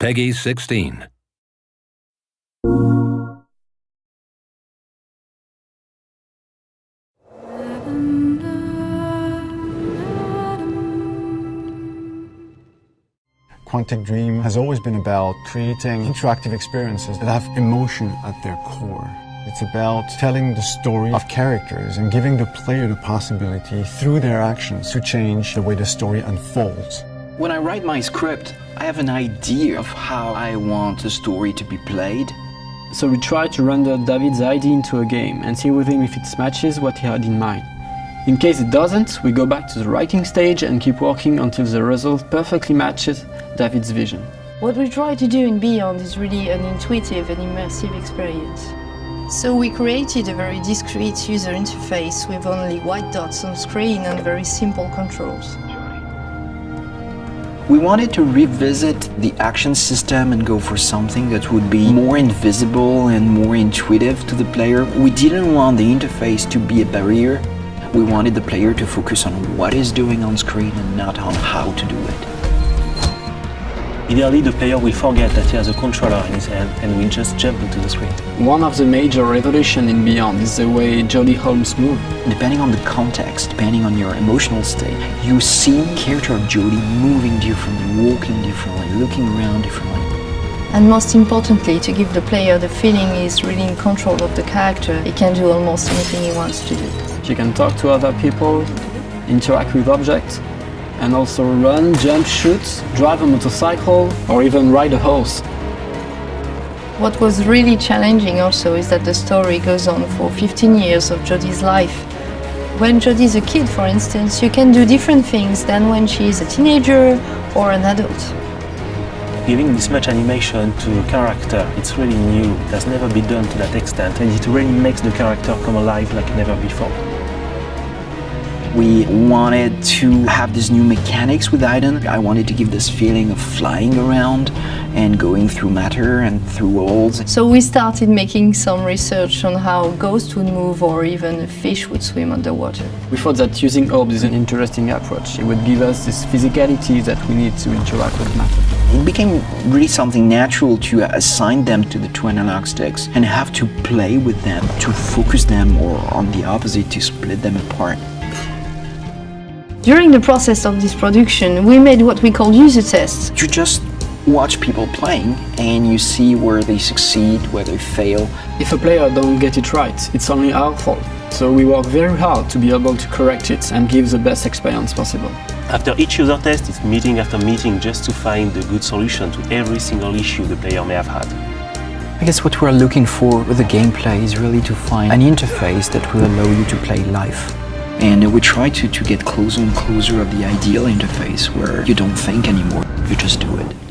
Peggy 16. Quantic Dream has always been about creating interactive experiences that have emotion at their core. It's about telling the story of characters and giving the player the possibility, through their actions, to change the way the story unfolds. When I write my script, I have an idea of how I want the story to be played. So we try to render David's idea into a game and see with him if it matches what he had in mind. In case it doesn't, we go back to the writing stage and keep working until the result perfectly matches David's vision. What we try to do in Beyond is really an intuitive and immersive experience. So we created a very discreet user interface with only white dots on screen and very simple controls. We wanted to revisit the action system and go for something that would be more invisible and more intuitive to the player. We didn't want the interface to be a barrier. We wanted the player to focus on what he's doing on screen and not on how to do it. Ideally, the player will forget that he has a controller in his hand and will just jump into the screen. One of the major revolutions in Beyond is the way Jodie Holmes moves. Depending on the context, depending on your emotional state, you see the character of Jodie moving differently, walking differently, looking around differently. And most importantly, to give the player the feeling he's really in control of the character, he can do almost anything he wants to do. She can talk to other people, interact with objects, and also run, jump, shoot, drive a motorcycle, or even ride a horse. What was really challenging also is that the story goes on for 15 years of Jodie's life. When Jodie's a kid, for instance, you can do different things than when she is a teenager or an adult. Giving this much animation to a character, it's really new. It has never been done to that extent, and it really makes the character come alive like never before. We wanted to have these new mechanics with Aiden. I wanted to give this feeling of flying around and going through matter and through worlds. So we started making some research on how ghosts would move or even a fish would swim underwater. We thought that using orbs is an interesting approach. It would give us this physicality that we need to interact with matter. It became really something natural to assign them to the two analog sticks and have to play with them, to focus them, or on the opposite, to split them apart. During the process of this production, we made what we call user tests. You just watch people playing and you see where they succeed, where they fail. If a player don't get it right, it's only our fault. So we work very hard to be able to correct it and give the best experience possible. After each user test, it's meeting after meeting just to find the good solution to every single issue the player may have had. I guess what we're looking for with the gameplay is really to find an interface that will allow you to play live. And we try to get closer and closer of the ideal interface where you don't think anymore, you just do it.